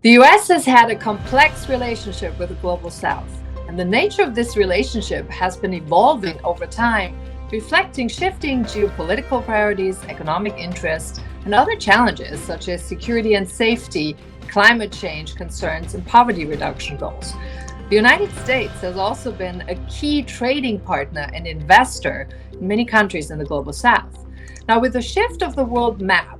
The US has had a complex relationship with the Global South, and the nature of this relationship has been evolving over time, reflecting shifting geopolitical priorities, economic interest, and other challenges such as security and safety, climate change concerns, and poverty reduction goals. The United States has also been a key trading partner and investor in many countries in the Global South. Now, with the shift of the world map,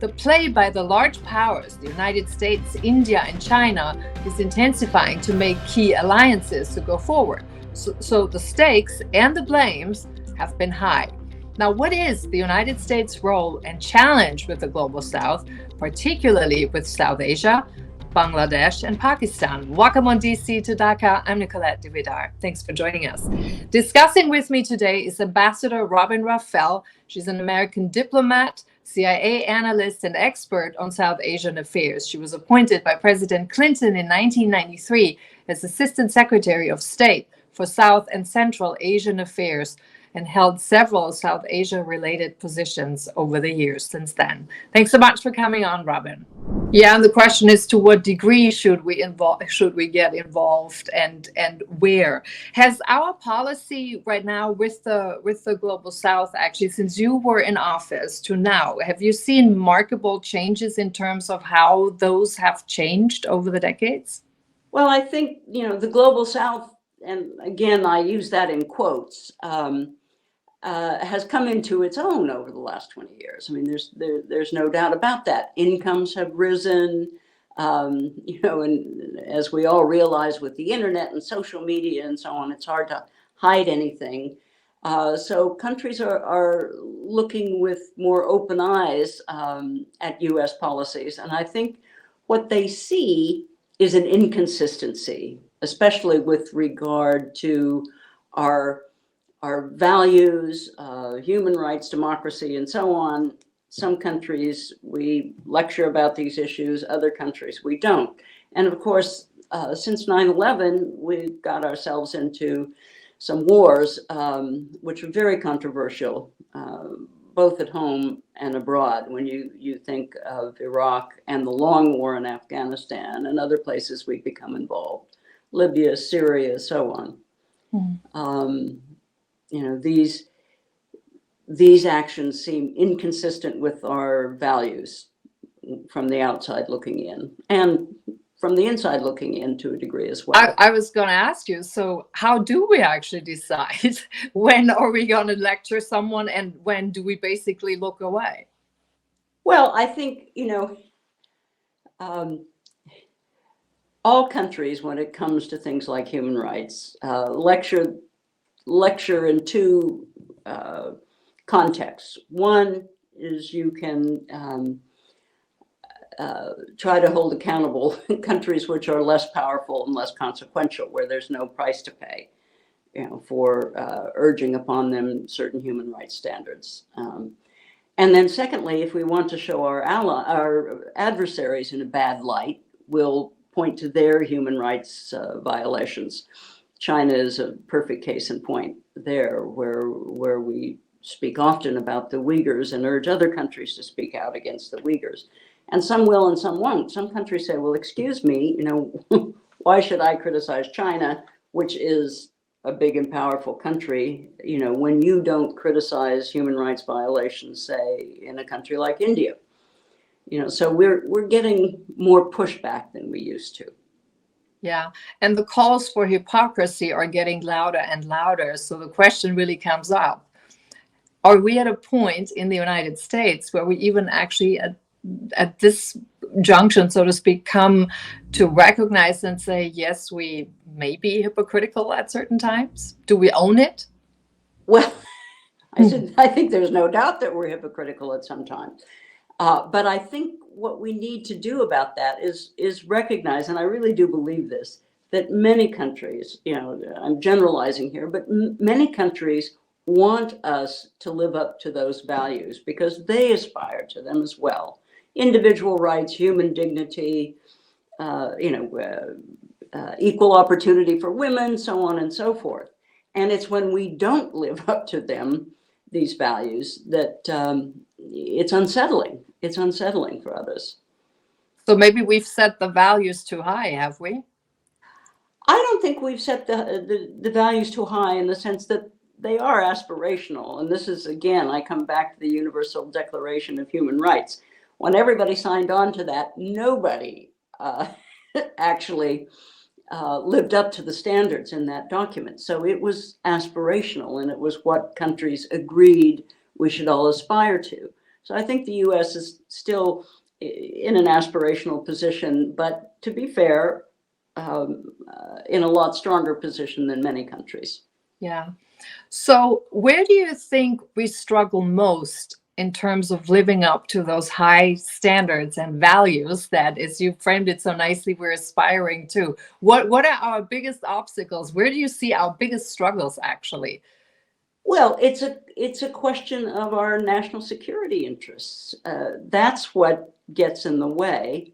the play by the large powers, the United States, India, and China, is intensifying to make key alliances to go forward. So the stakes and the blames have been high. Now, what is the United States' role and challenge with the Global South, particularly with South Asia, Bangladesh, and Pakistan? Welcome on DC to Dhaka. I'm Nicolette Dividar. Thanks for joining us. Discussing with me today is Ambassador Robin Raffel. She's an American diplomat, CIA analyst, and expert on South Asian affairs. She was appointed by President Clinton in 1993 as Assistant Secretary of State for South and Central Asian Affairs and held several South Asia-related positions over the years since then. Thanks so much for coming on, Robin. Yeah, and the question is, to what degree should we get involved, and where? Has our policy right now with the Global South, actually, since you were in office to now, have you seen remarkable changes in terms of how those have changed over the decades? Well, I think, the Global South, and again, I use that in quotes, has come into its own over the last 20 years. I mean, there's no doubt about that. Incomes have risen, and as we all realize with the internet and social media and so on, it's hard to hide anything. So countries are looking with more open eyes at US policies. And I think what they see is an inconsistency, especially with regard to our values, human rights, democracy, and so on. Some countries we lecture about these issues, other countries we don't. And of course, since 9/11, we've got ourselves into some wars, which are very controversial, both at home and abroad. When you think of Iraq and the long war in Afghanistan and other places we've become involved, Libya, Syria, so on. Mm. These actions seem inconsistent with our values from the outside looking in, and from the inside looking in to a degree as well. I was going to ask you, so how do we actually decide when are we going to lecture someone and when do we basically look away? Well, I think, all countries, when it comes to things like human rights, lecture in two contexts. One is you can try to hold accountable countries which are less powerful and less consequential, where there's no price to pay, for urging upon them certain human rights standards. And then secondly, if we want to show our adversaries in a bad light, we'll point to their human rights violations. China is a perfect case in point there, where we speak often about the Uyghurs and urge other countries to speak out against the Uyghurs. And some will and some won't. Some countries say, well, excuse me, why should I criticize China, which is a big and powerful country, when you don't criticize human rights violations, say, in a country like India? So we're getting more pushback than we used to. Yeah, and the calls for hypocrisy are getting louder and louder. So the question really comes up. Are we at a point in the United States where we even actually at this junction, so to speak, come to recognize and say, yes, we may be hypocritical at certain times? Do we own it? Well, I think there's no doubt that we're hypocritical at some time. But I think what we need to do about that is recognize, and I really do believe this, that many countries, I'm generalizing here, but many countries want us to live up to those values because they aspire to them as well. Individual rights, human dignity, equal opportunity for women, so on and so forth. And it's when we don't live up to them, these values, that it's unsettling. It's unsettling for others. So maybe we've set the values too high, have we? I don't think we've set the values too high in the sense that they are aspirational. And this is, again, I come back to the Universal Declaration of Human Rights. When everybody signed on to that, nobody actually lived up to the standards in that document. So it was aspirational, and it was what countries agreed we should all aspire to. So I think the US is still in an aspirational position, but to be fair, in a lot stronger position than many countries. Yeah. So where do you think we struggle most in terms of living up to those high standards and values that, as you framed it so nicely, we're aspiring to? What are our biggest obstacles? Where do you see our biggest struggles, actually? Well, it's a question of our national security interests. That's what gets in the way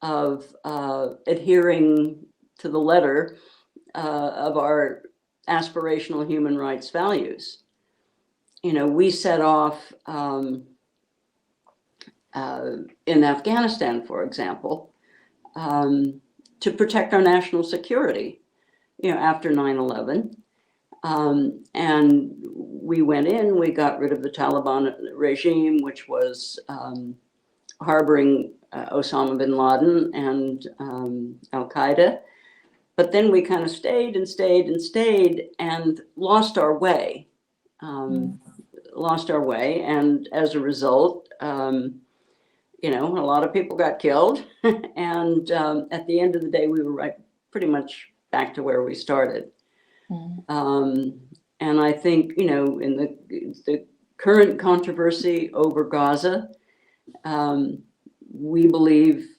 of adhering to the letter of our aspirational human rights values. You know, we set off in Afghanistan, for example, to protect our national security, you know, after 9/11. And we went in, we got rid of the Taliban regime, which was harboring Osama bin Laden and Al-Qaeda. But then we kind of stayed and stayed and stayed and lost our way. Lost our way. And as a result, you know, a lot of people got killed. And at the end of the day, we were pretty much back to where we started. And I think, you know, in the current controversy over Gaza, we believe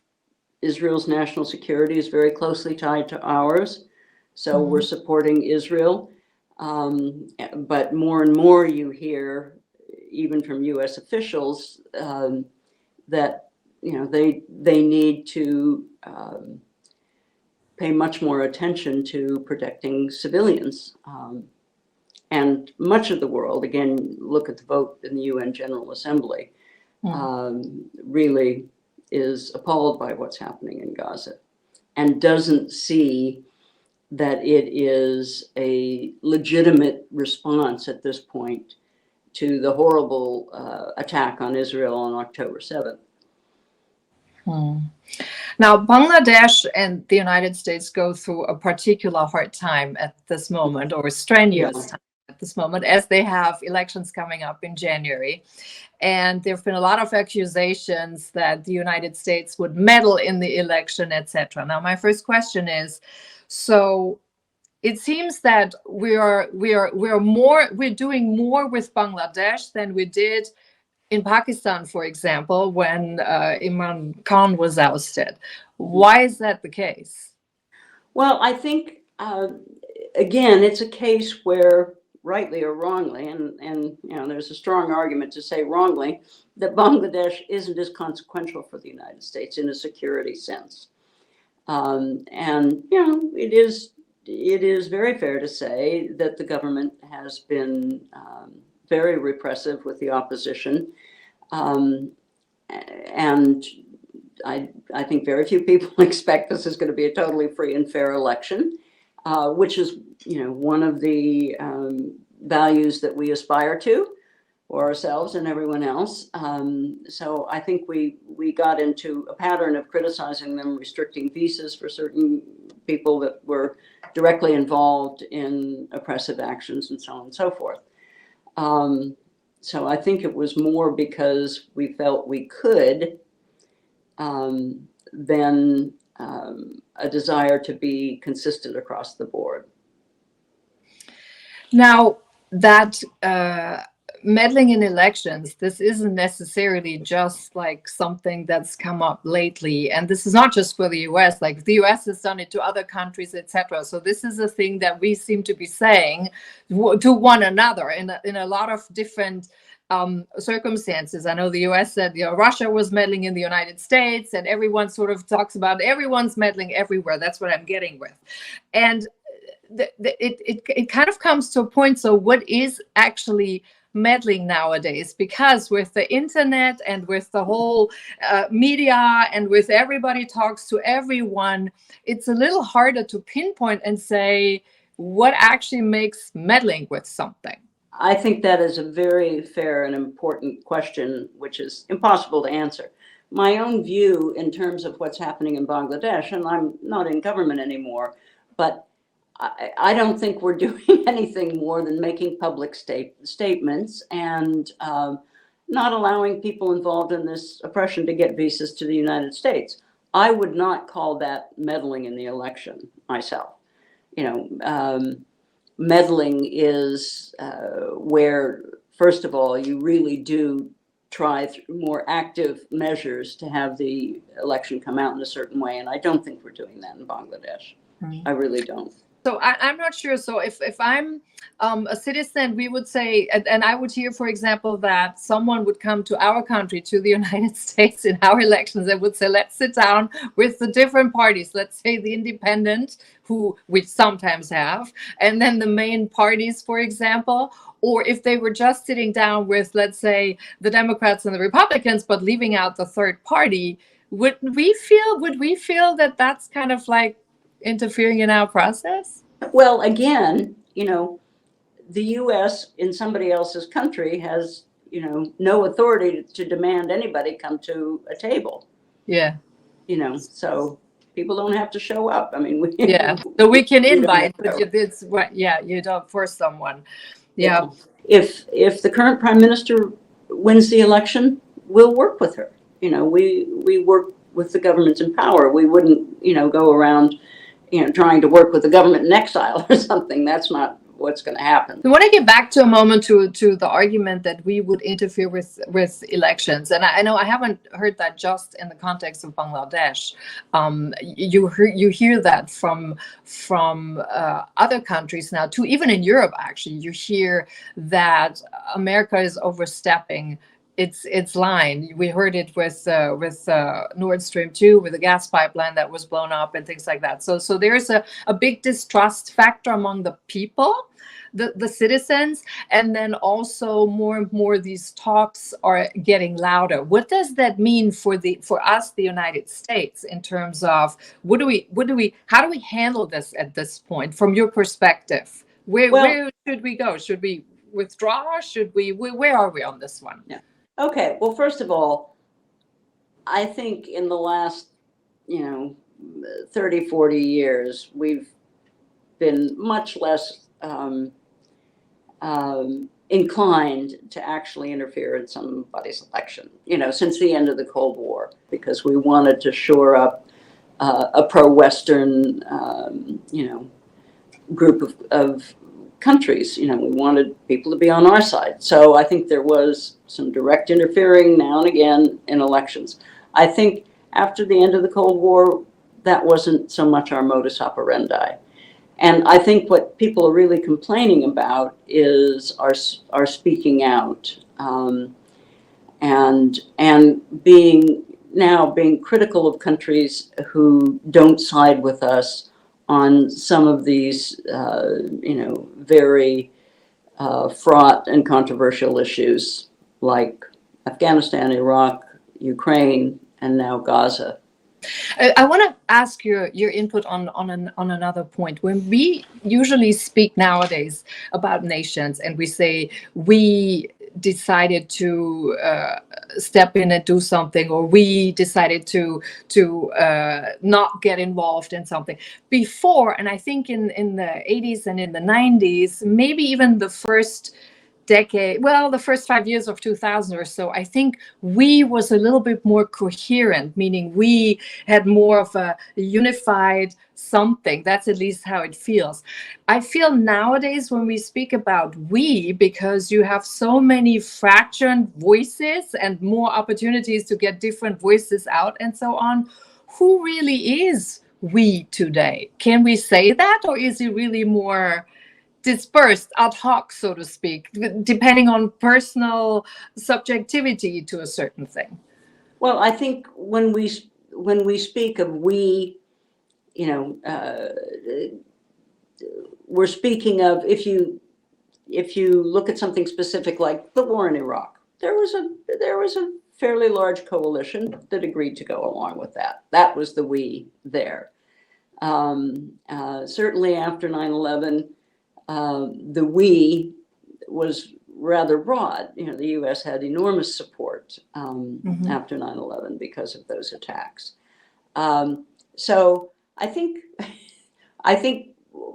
Israel's national security is very closely tied to ours. So we're supporting Israel. But more and more you hear, even from US officials, that, you know, they need to pay much more attention to protecting civilians. And much of the world, again, look at the vote in the UN General Assembly, really is appalled by what's happening in Gaza and doesn't see that it is a legitimate response at this point to the horrible attack on Israel on October 7th. Now, Bangladesh and the United States go through a particular hard time at this moment, or strenuous time at this moment, as they have elections coming up in January. And there have been a lot of accusations that the United States would meddle in the election, etc. Now, my first question is, so it seems that we're doing more with Bangladesh than we did in Pakistan, for example, when Imran Khan was ousted. Why is that the case? Well, I think, again, it's a case where, rightly or wrongly, and you know, there's a strong argument to say wrongly, that Bangladesh isn't as consequential for the United States in a security sense. And, you know, it is very fair to say that the government has been very repressive with the opposition. And I think very few people expect this is going to be a totally free and fair election, which is, you know, one of the values that we aspire to for ourselves and everyone else. So I think we got into a pattern of criticizing them, restricting visas for certain people that were directly involved in oppressive actions and so on and so forth. So I think it was more because we felt we could than a desire to be consistent across the board. Now, that meddling in elections, this isn't necessarily just like something that's come up lately, and this is not just for the US. Like the US has done it to other countries, etc. So this is a thing that we seem to be saying to one another in a lot of different circumstances. I know the US said, you know, Russia was meddling in the United States, and everyone sort of talks about everyone's meddling everywhere. That's what I'm getting with. And it kind of comes to a point. So what is actually meddling nowadays, because with the internet and with the whole media and with everybody talks to everyone, it's a little harder to pinpoint and say what actually makes meddling with something. I think that is a very fair and important question, which is impossible to answer. My own view in terms of what's happening in Bangladesh, and I'm not in government anymore, but I don't think we're doing anything more than making public statements and not allowing people involved in this oppression to get visas to the United States. I would not call that meddling in the election myself. You know, meddling is where, first of all, you really do try more active measures to have the election come out in a certain way. And I don't think we're doing that in Bangladesh. I really don't. So I'm not sure. So if I'm a citizen, we would say, and I would hear, for example, that someone would come to our country, to the United States in our elections, and would say, let's sit down with the different parties, let's say the independent, who we sometimes have, and then the main parties, for example. Or if they were just sitting down with, let's say, the Democrats and the Republicans, but leaving out the third party, would we feel that that's kind of like interfering in our process? Well, again, you know, the U.S. in somebody else's country has, you know, no authority to demand anybody come to a table. Yeah. You know, so people don't have to show up. I mean, yeah. So we can invite, but it's what, yeah, you don't force someone. Yeah. If the current prime minister wins the election, we'll work with her. You know, we work with the governments in power. We wouldn't, you know, go around, you know, trying to work with the government in exile or something. That's not what's going to happen. I want to get back to a moment to the argument that we would interfere with elections, and I know I haven't heard that just in the context of Bangladesh. You hear that from other countries now too, even in Europe. Actually, you hear that America is overstepping its line. We heard it with Nord Stream 2, with the gas pipeline that was blown up and things like that. So there's a big distrust factor among the people, the citizens, and then also more and more these talks are getting louder. What does that mean for us, the United States, in terms of how do we handle this at this point from your perspective? Where should we go? Should we withdraw? Where are we on this one? Yeah. Okay, well, first of all, I think in the last, 30, 40 years, we've been much less inclined to actually interfere in somebody's election, since the end of the Cold War, because we wanted to shore up a pro-Western, group of countries. We wanted people to be on our side. So I think there was some direct interfering now and again in elections. I think after the end of the Cold War, that wasn't so much our modus operandi. And I think what people are really complaining about is our speaking out, and being critical of countries who don't side with us on some of these, very fraught and controversial issues like Afghanistan, Iraq, Ukraine, and now Gaza. I want to ask your input on another point. When we usually speak nowadays about nations and we say we decided to step in and do something, or we decided to not get involved in something before, and I think in the 80s and in the 90s, maybe even the first decade, the first 5 years of 2000 or so, I think we was a little bit more coherent, meaning we had more of a unified something. That's at least how it feels. I feel nowadays when we speak about we, because you have so many fractured voices and more opportunities to get different voices out and so on, who really is we today? Can we say that, or is it really more dispersed, ad hoc, so to speak, depending on personal subjectivity to a certain thing? Well, I think when we speak of we, we're speaking of, if you if you look at something specific like the war in Iraq, there was a fairly large coalition that agreed to go along with that. That was the we there. Certainly after 9/11, the we was rather broad. You know, the U.S. had enormous support after 9/11 because of those attacks. So I think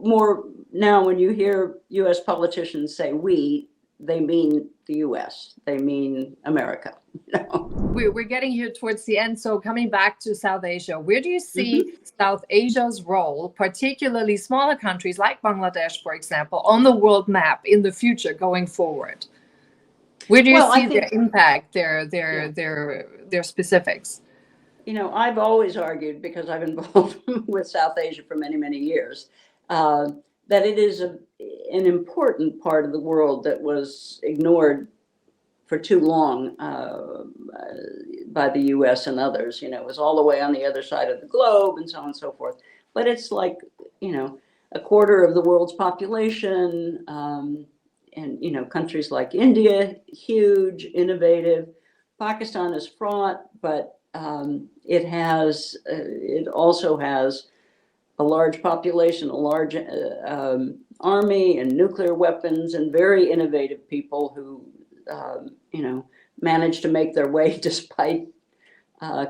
more now when you hear U.S. politicians say we, they mean the U.S. They mean America. You know? We're getting here towards the end. So coming back to South Asia, where do you see South Asia's role, particularly smaller countries like Bangladesh, for example, on the world map in the future going forward? Where do you see their impact, their specifics? You know, I've always argued, because I've been involved with South Asia for many, many years, that it is an important part of the world that was ignored for too long by the U.S. and others. You know, it was all the way on the other side of the globe and so on and so forth. But it's like, you know, a quarter of the world's population, and, you know, countries like India, huge, innovative. Pakistan is fraught, but it also has a large population, a large army and nuclear weapons, and very innovative people who, you know, manage to make their way despite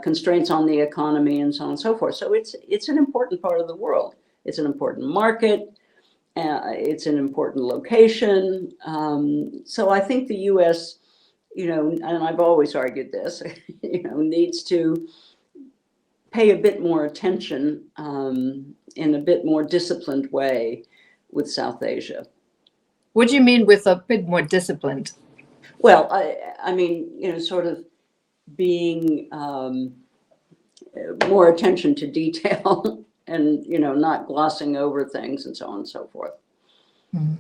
constraints on the economy and so on and so forth. So it's an important part of the world. It's an important market. It's an important location. So I think the U.S., you know, and I've always argued this, you know, needs to pay a bit more attention in a bit more disciplined way with South Asia. What do you mean with a bit more disciplined? Well, I mean, you know, sort of being more attention to detail and, you know, not glossing over things and so on and so forth.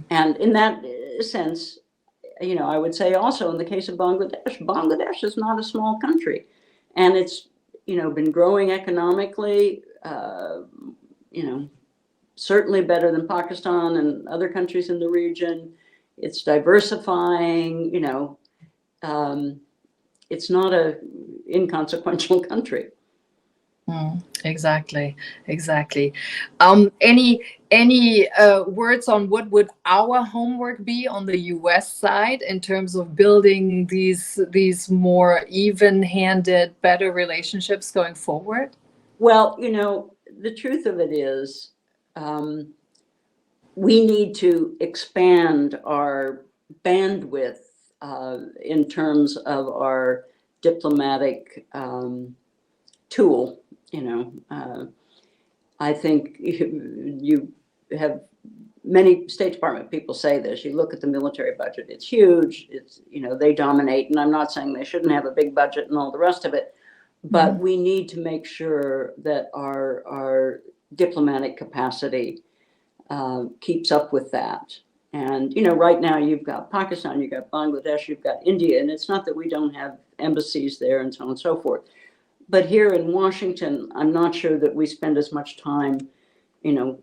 And in that sense, you know, I would say also in the case of Bangladesh, Bangladesh is not a small country, and it's, you know, been growing economically, you know, certainly better than Pakistan and other countries in the region. It's diversifying, you know, it's not a inconsequential country. Exactly. Any words on what would our homework be on the U.S. side in terms of building these more even-handed, better relationships going forward? Well, you know, the truth of it is, we need to expand our bandwidth in terms of our diplomatic tool. You know, I think you have many State Department people say this. You look at the military budget; it's huge. It's, you know, they dominate, and I'm not saying they shouldn't have a big budget and all the rest of it, but we need to make sure that our diplomatic capacity keeps up with that. And, you know, right now you've got Pakistan, you've got Bangladesh, you've got India, and it's not that we don't have embassies there and so on and so forth. But here in Washington, I'm not sure that we spend as much time, you know,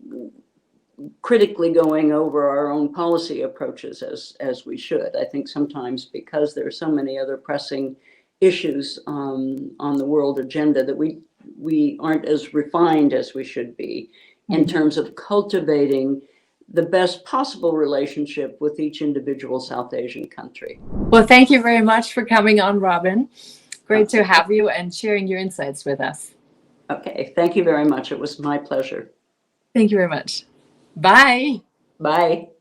critically going over our own policy approaches as we should. I think sometimes because there are so many other pressing issues on the world agenda that we aren't as refined as we should be in terms of cultivating the best possible relationship with each individual South Asian country. Well, thank you very much for coming on, Robin. Great to have you and sharing your insights with us. Okay, thank you very much. It was my pleasure. Thank you very much. Bye. Bye.